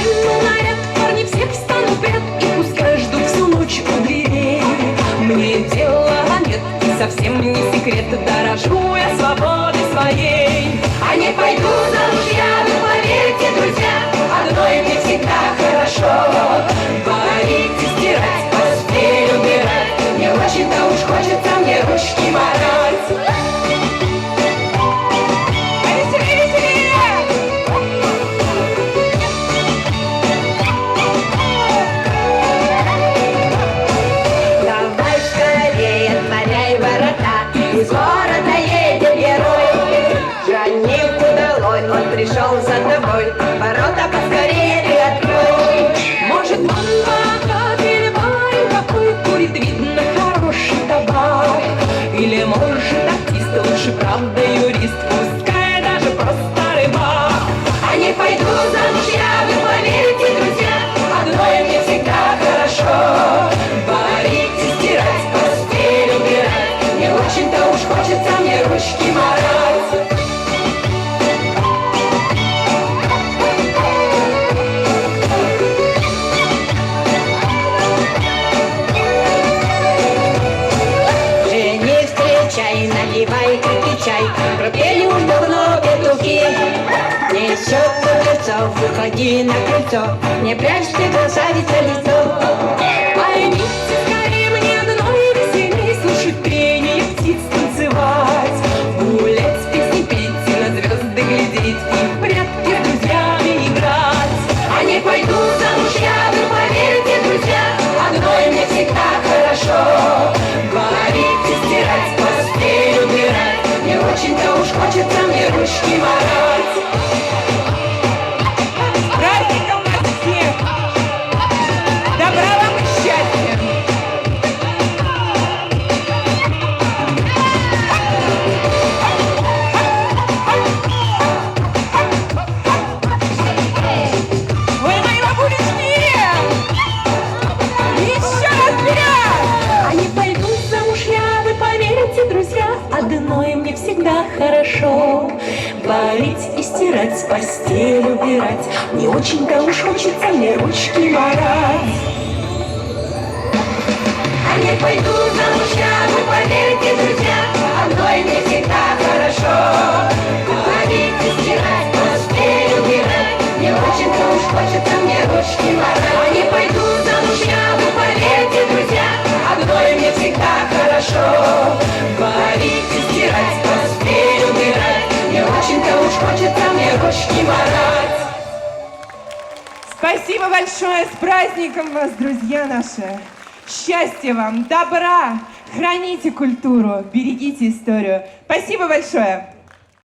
длинный наряд, парни всех встанут в ряд, и пускай ждут всю ночь у дверей. Мне дела нет, и совсем не секрет, дорожу я свободой своей. А не пойду замуж я, вы поверьте, друзья, одной мне всегда хорошо. Варить и стирать, постель убирать, не очень-то уж хочется мне ручки марать. Из города едет герой, жених удалой, он пришел за тобой, ворота поскорее ты открой. Может, он богат или парень какой, курит, видно, хороший табак, или, может, артист, лучше, правда, юрист, пускай даже просто рыбак. А не пойду замуж я, вы поверите, друзья, одной мне всегда хорошо. Варить и стирать, постель убирать, не очень-то уж хочется мне ручки марать. Жени встречай, наливай крепкий чай, пропели уж давно петухи. Несет мудрецов, выходи на крыльцо, не прячь ты, красавица, лицо. Поймите скорее, мне одной веселей слушать пение птиц, танцевать, гулять, песни петь и на звезды глядеть, и в прятки с друзьями играть. А не пойду замуж я, вы поверьте, друзья, одной мне всегда хорошо. Варить и стирать, постель убирать, не очень-то уж хочется мне ручки марать. Праздником вас всех! Добра вам и счастья! Ой, мои бабулечки! Еще раз вперед! А не пойду замуж я, вы поверите, друзья, одной мне всегда хорошо. Варить и стирать, постель убирать, не очень-то уж хочется мне ручки марать. А не пойду замуж я, вы поверите, друзья, одной мне всегда хорошо. Варить и стирать, постель убирать, не очень-то уж хочется мне ручки марать. А не пойду замуж я, вы поверите, друзья, одной мне всегда хорошо. Варить и стирать, постель убирать, не очень-то уж хочется мне ручки марать. Спасибо большое! С праздником вас, друзья наши! Счастья вам, добра! Храните культуру, берегите историю. Спасибо большое!